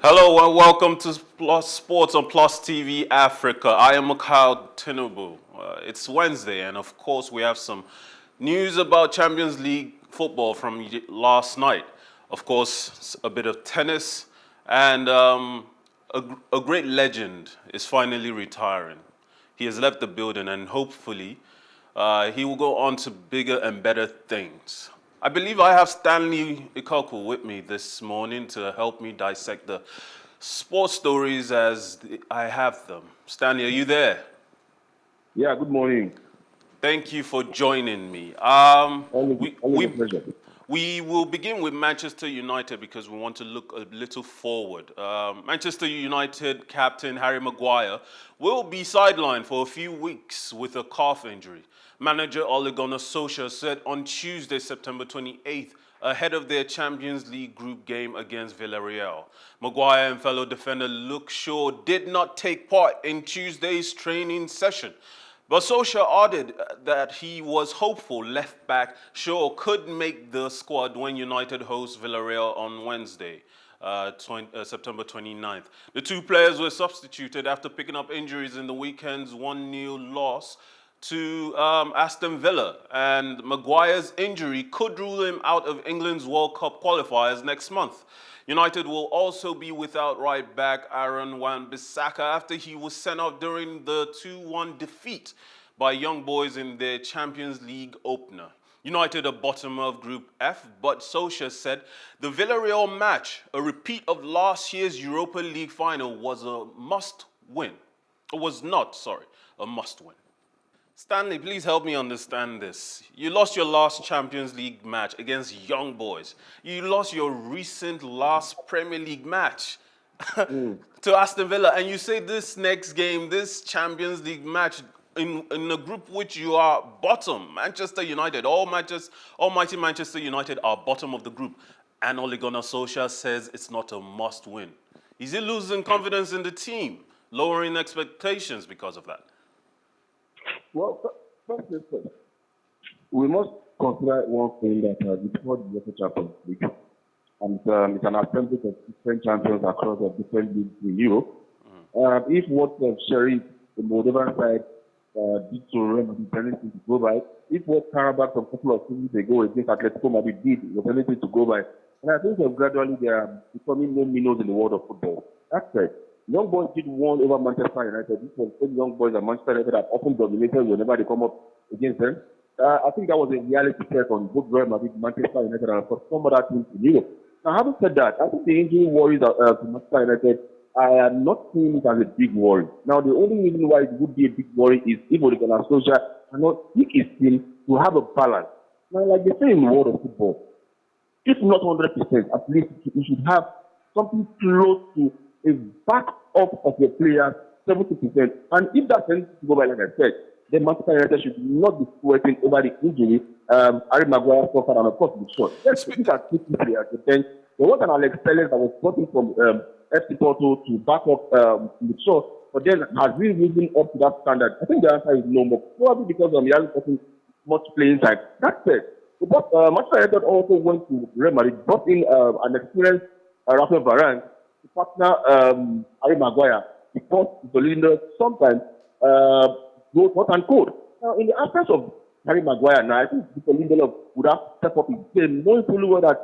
Hello and welcome to Plus Sports on Plus TV Africa. I am Mikhail Tinubu. It's Wednesday, and of course, we have some news about Champions League football from last night. Of course, a bit of tennis, and a great legend is finally retiring. He has left the building, and hopefully, he will go on to bigger and better things. I believe I have Stanley Ikoku with me this morning to help me dissect the sports stories as I have them. Stanley, are you there? Yeah, good morning. Thank you for joining me. Always, We, always a we, pleasure. we will begin with Manchester United because we want to look a little forward. Manchester United captain Harry Maguire will be sidelined for a few weeks with a calf injury. Manager Ole Gunnar Solskjaer said on Tuesday, September 28th, ahead of their Champions League group game against Villarreal. Maguire and fellow defender Luke Shaw did not take part in Tuesday's training session. But Solskjaer added that he was hopeful left back Shaw could make the squad when United host Villarreal on Wednesday, September 29th. The two players were substituted after picking up injuries in the weekend's 1-0 loss to Aston Villa, and Maguire's injury could rule him out of England's World Cup qualifiers next month. United will also be without right back Aaron Wan-Bissaka after he was sent off during the 2-1 defeat by Young Boys in their Champions League opener. United are bottom of Group F, but Solskjaer said the Villarreal match, a repeat of last year's Europa League final, was a must-win. It was not, sorry, a must-win. Stanley, please help me understand this. You lost your last Champions League match against Young Boys. You lost your recent last Premier League match Mm. to Aston Villa, and you say this next game, this Champions League match in a group which you are bottom, Manchester United, almighty Manchester United are bottom of the group, and Ole Gunnar Solskjaer says it's not a must-win. Is he losing confidence in the team, lowering expectations because of that? Well, first things first, we must consider one thing that before the UEFA Champions League, and it's an assembly of different champions across the different leagues in Europe. If what Sherry, the Moldovan side, did to Real Madrid, anything to go by, if what Karabakh a couple of seasons ago against Atletico Madrid did was anything to go by, and I think that gradually they are becoming no minnows in the world of football. That's right. Young boys did one over Manchester United. This was same young boys that Manchester United have often dominated whenever they come up against them. I think that was a reality check on both Real Madrid, Manchester United, and for some other teams in Europe. Now, having said that, I think the injury worries to Manchester United, I am not seeing it as a big worry. Now, the only reason why it would be a big worry is if Ole Gunnar Solskjaer cannot pick his team to have a balance. Now, like they say in the world of football, if not 100%, at least you should have something close to a back up of your players, 70%. And if that's anything to go by, like I said, then Manchester United should not be sweating over the injury Harry Maguire suffered, and of course, the shot. Let's look at key players. Then there was an Alex Telles that was brought in from FC Porto to back up the shot, but then has he risen up to that standard? I think the answer is no more. Probably because he hasn't gotten much playing time. That's it. But Manchester United also went to Real Madrid, brought in an experienced Rafael Varane to partner Harry Maguire because Belinda sometimes goes hot and cold. Now, in the absence of Harry Maguire, now I think Mr. Lindelof would have stepped up his game, knowing fully well that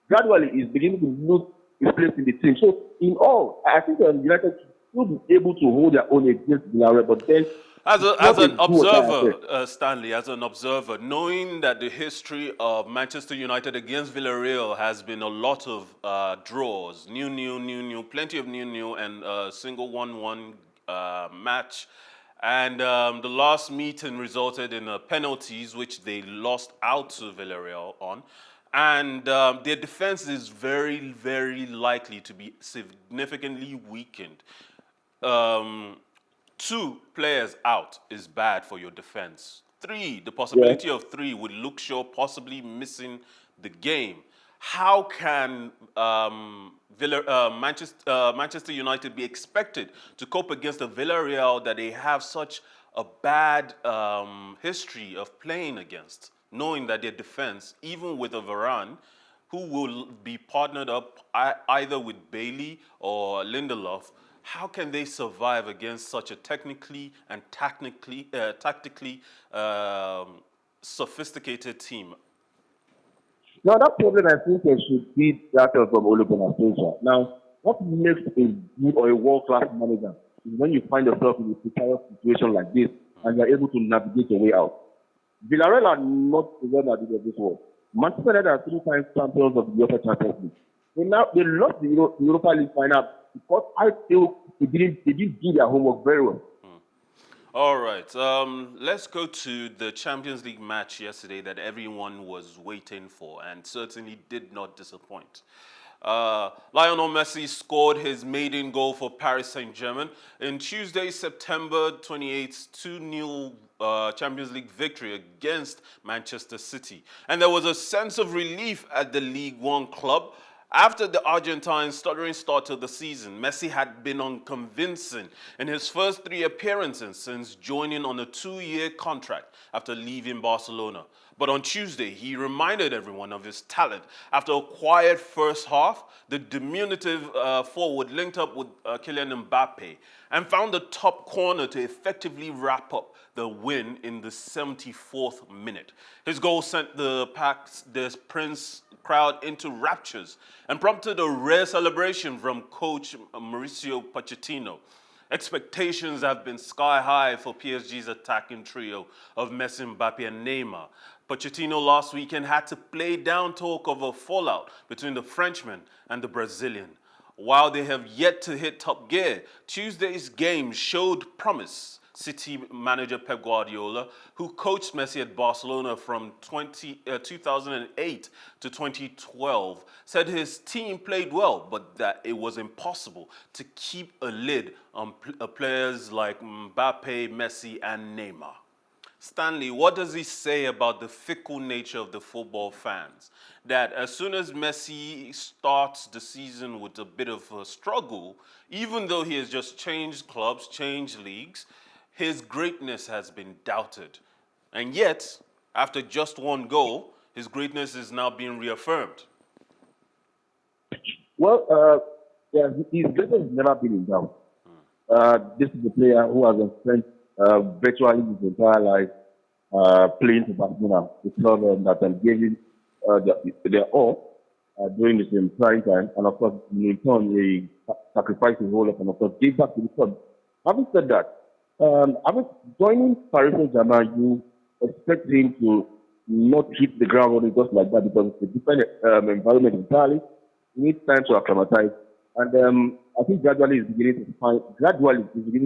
gradually he's beginning to lose his place in the team. So, in all, I think United should still be able to hold their own against Villarreal, but then As an observer, Stanley, as an observer, knowing that the history of Manchester United against Villarreal has been a lot of draws, new, plenty of new, and a single 1-1 match. And the last meeting resulted in penalties, which they lost out to Villarreal on. And their defense is very likely to be significantly weakened. Um, Two players out is bad for your defense. Three, the yeah. possibility of three with Luke Shaw possibly missing the game. How can Manchester United be expected to cope against a Villarreal that they have such a bad history of playing against, knowing that their defense, even with a Varane, who will be partnered up either with Bailey or Lindelof, how can they survive against such a technically and tactically sophisticated team? Now, that problem, I think, should be that from Ole Gunnar Solskjaer. Now, what makes a good or a world-class manager is when you find yourself in a precarious situation like this and you're able to navigate your way out. Villarreal are not the one that did this work. Manchester United are 3 times champions of the UEFA Champions League. They lost the Europa League final because I feel they didn't do their homework very well. All right, let's go to the Champions League match yesterday that everyone was waiting for and certainly did not disappoint. Lionel Messi scored his maiden goal for Paris Saint-Germain in Tuesday's September 28th 2-0 Champions League victory against Manchester City. And there was a sense of relief at the League One club. After the Argentine's stuttering start to the season, Messi had been unconvincing in his first 3 appearances since joining on a 2-year contract after leaving Barcelona. But on Tuesday, he reminded everyone of his talent. After a quiet first half, the diminutive forward linked up with Kylian Mbappe and found the top corner to effectively wrap up the win in the 74th minute. His goal sent the Prince crowd into raptures and prompted a rare celebration from coach Mauricio Pochettino. Expectations have been sky high for PSG's attacking trio of Messi, Mbappe, and Neymar. Pochettino last weekend had to play down talk of a fallout between the Frenchman and the Brazilian. While they have yet to hit top gear, Tuesday's game showed promise. City manager Pep Guardiola, who coached Messi at Barcelona from 2008 to 2012, said his team played well, but that it was impossible to keep a lid on players like Mbappe, Messi, and Neymar. Stanley, what does he say about the fickle nature of the football fans? That as soon as Messi starts the season with a bit of a struggle, even though he has just changed clubs, changed leagues, his greatness has been doubted. And yet, after just 1 goal, his greatness is now being reaffirmed. Well, yeah, his greatness has never been in doubt. This is a player who has spent virtually his entire life playing for Barcelona, the club that gave him their all during his prime time, and of course, in return, he sacrificed his whole life and of course gave back to the club. Having said that, joining Paris Saint-Germain, you expect him to not hit the ground running just like that because it's a different environment entirely. He needs time to acclimatize, and I think gradually he's beginning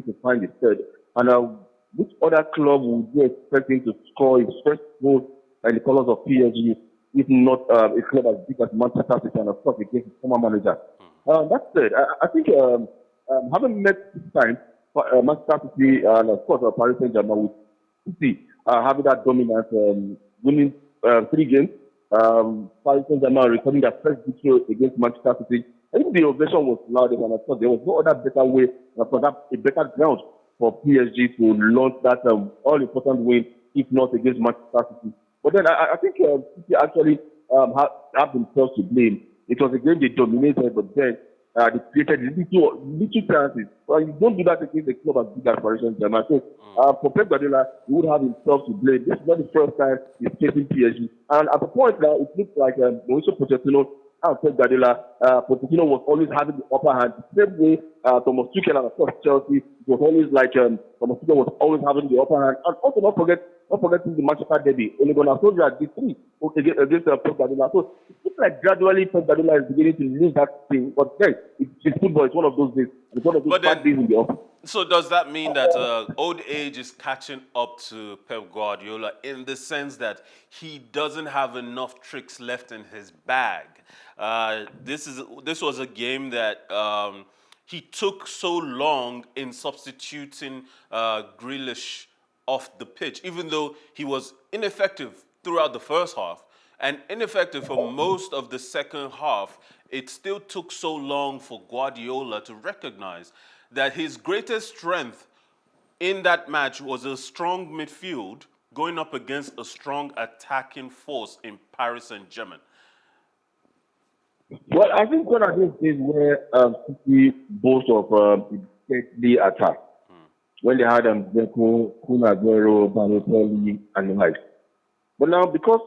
to find his third. And which other club would you expect him to score his first goal in the colours of PSG, if not a club as big as Manchester City and of course against his former manager? That said, I think having met this time, Manchester City and of course Paris Saint-Germain with City having that dominance, winning 3 games, Paris Saint-Germain recording their first victory against Manchester City. I think the ovation was loud, and of course there was no other better way, for that a better ground for PSG to launch that all-important win, if not against Manchester City. But then I think City actually have themselves to blame. It was a game they dominated, but then they created little chances. Well, you don't do that against a club as big as Paris Saint-Germain. So for Pep Guardiola, he would have himself to blame. This is not the first time he's facing PSG. And at the point now, it looks like Mauricio Pochettino and Pep Guardiola, Pochettino was always having the upper hand. The same way Thomas Tuchel and of course Chelsea, it was always like Thomas Tuchel was always having the upper hand. And also not forgetting the Manchester derby. Ole Gunnar Solskjaer did 3 against Pep Guardiola. So it looks like gradually Pep Guardiola is beginning to lose that thing. But then it's football. It's one of those days. It's one of those bad days in the office. So does that mean that old age is catching up to Pep Guardiola in the sense that he doesn't have enough tricks left in his bag? This was a game that he took so long in substituting Grealish off the pitch, even though he was ineffective throughout the first half and ineffective for most of the second half. It still took so long for Guardiola to recognize that his greatest strength in that match was a strong midfield going up against a strong attacking force in Paris Saint-Germain. Well, I think one of those days where City boast of deadly attack when they had Deco, Kun Aguero, Balotelli, and the likes. But now, because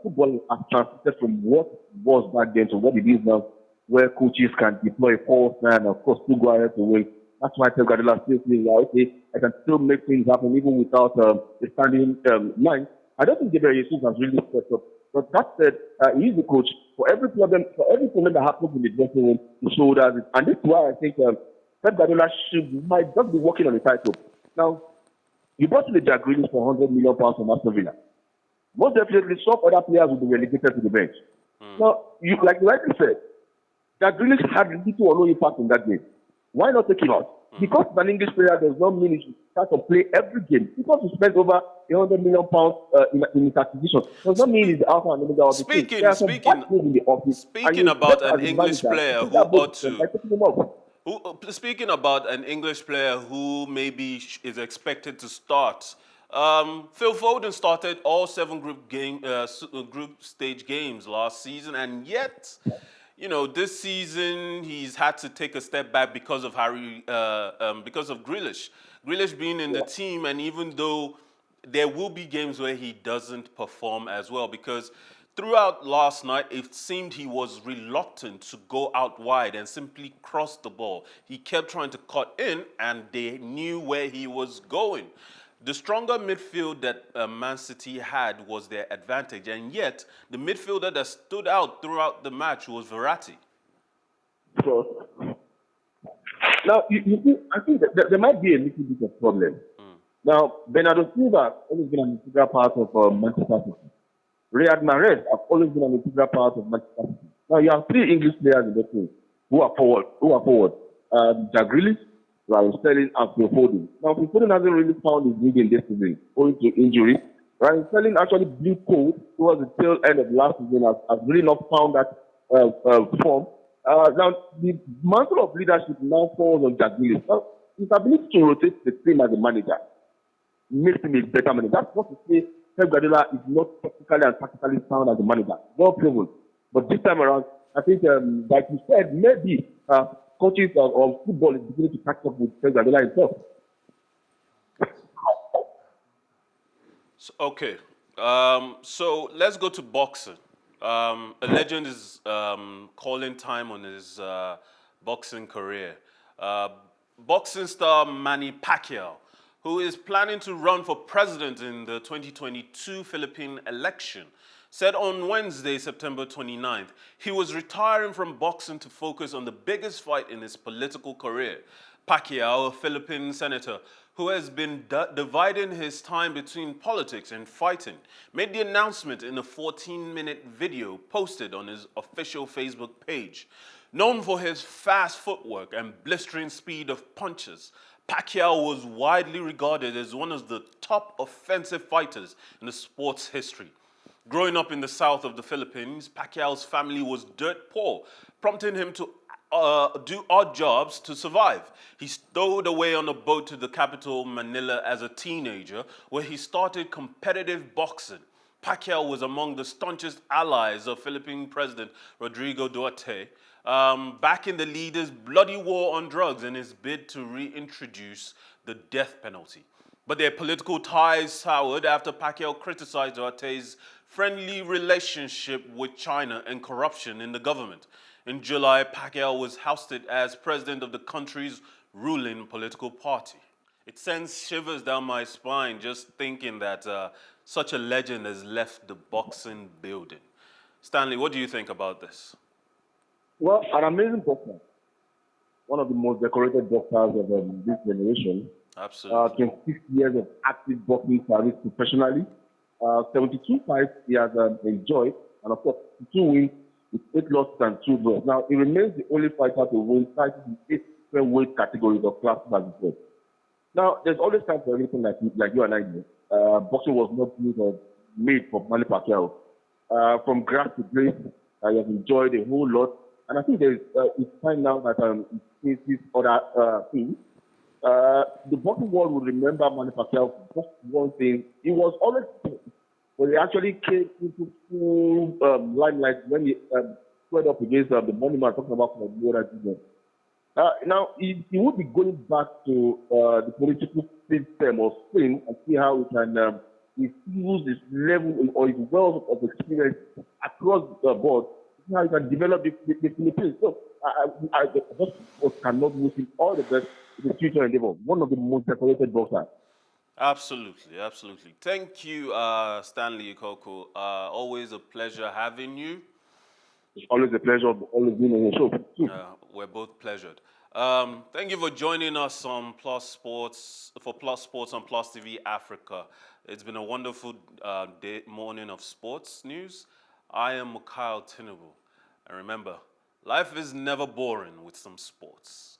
football has transited from what was back then to what it is now, where coaches can deploy a false nine, of course, two go ahead to win. That's why Pep Guardiola still says, like, okay, I can still make things happen even without a standing line. I don't think Gabriel Jesus has really stepped up. But that said, he's the coach. For every problem that happens in the dressing room, he shoulders it. And this is why I think Pep Guardiola might just be working on the title. Now, you brought in the Jack Grealish for £100 million from Aston Villa. Most definitely, some other players will be relegated to the bench. Now, like you rightly said, that Grealish had little or no impact in that game. Why not take him out? Because an English player does not mean he should start to play every game. Because he spent over £100 million in his acquisition does not mean he's the alpha and omega of the team. There are some bad things in the office, and Speaking you about expect an as a English manager to player take who that ought boat by to, taking him out. speaking about an English player who maybe is expected to start, Phil Foden started all seven group stage games last season, and yet, this season he's had to take a step back because of because of Grealish. Grealish being in the team, and even though there will be games where he doesn't perform as well, because throughout last night, it seemed he was reluctant to go out wide and simply cross the ball. He kept trying to cut in, and they knew where he was going. The stronger midfield that Man City had was their advantage, and yet the midfielder that stood out throughout the match was Verratti. So, now, you see, I think that there might be a little bit of problem. Now, Bernardo Silva has always been an integral part of Manchester City. Riyad Mahrez has always been an integral part of Manchester City. Now, you have three English players in the team who are forward. Jack Grealish, Raheem Sterling, and Phil Foden. Now, Phil Foden hasn't really found his league in this season, owing to injury. Raheem Sterling actually blew cold towards the tail end of last season, has really not found that form. Now, the mantle of leadership now falls on Jack Grealish. Now, his ability to rotate the team as a manager makes him a better manager. That's not to say Pep Guardiola is not technically and tactically sound as a manager. Well proven. But this time around, I think, like you said, maybe coaches of football is beginning to catch up with Pep Guardiola himself. Okay, so let's go to boxing. A legend is calling time on his boxing career. Boxing star Manny Pacquiao, who is planning to run for president in the 2022 Philippine election, said on Wednesday, September 29th, he was retiring from boxing to focus on the biggest fight in his political career. Pacquiao, a Philippine senator who has been dividing his time between politics and fighting, made the announcement in a 14-minute video posted on his official Facebook page. Known for his fast footwork and blistering speed of punches, Pacquiao was widely regarded as one of the top offensive fighters in the sport's history. Growing up in the south of the Philippines, Pacquiao's family was dirt poor, prompting him to do odd jobs to survive. He stowed away on a boat to the capital, Manila, as a teenager, where he started competitive boxing. Pacquiao was among the staunchest allies of Philippine President Rodrigo Duterte, backing the leader's bloody war on drugs in his bid to reintroduce the death penalty. But their political ties soured after Pacquiao criticized Duterte's friendly relationship with China and corruption in the government. In July, Pacquiao was ousted as president of the country's ruling political party. It sends shivers down my spine just thinking that such a legend has left the boxing building. Stanley, what do you think about this? Well, an amazing boxer. One of the most decorated boxers of this generation. Absolutely. 26 years of active boxing service professionally. 72 fights he has enjoyed, and of course, 2 wins with 8 losses and 2 draws. Now, he remains the only fighter to win titles in 8 different weight categories or classes as it was. Now, there's always time for everything like you and I do. Boxing was not built or made for Manny Pacquiao. From grass to grace, he has enjoyed a whole lot. And I think it's time now that he faces other things. The boxing world will remember Manny Pacquiao for just one thing. He was always good, but he actually came into full limelight when he squared up against the money man talking about Guardiola. Now, he would be going back to the political system of Spain and see how he can infuse his level or his wealth of experience across the board, see how he can develop the Philippines. So I just cannot wish him all the best in the future endeavor. One of the most decorated boxers. Absolutely, absolutely. Thank you, Stanley Ikoku. Always a pleasure having you. It's always a pleasure of always being on your show. We're both pleasured. Thank you for joining us on Plus Sports for Plus Sports on Plus TV Africa. It's been a wonderful morning of sports news. I am Mikhail Tinubu, and remember, life is never boring with some sports.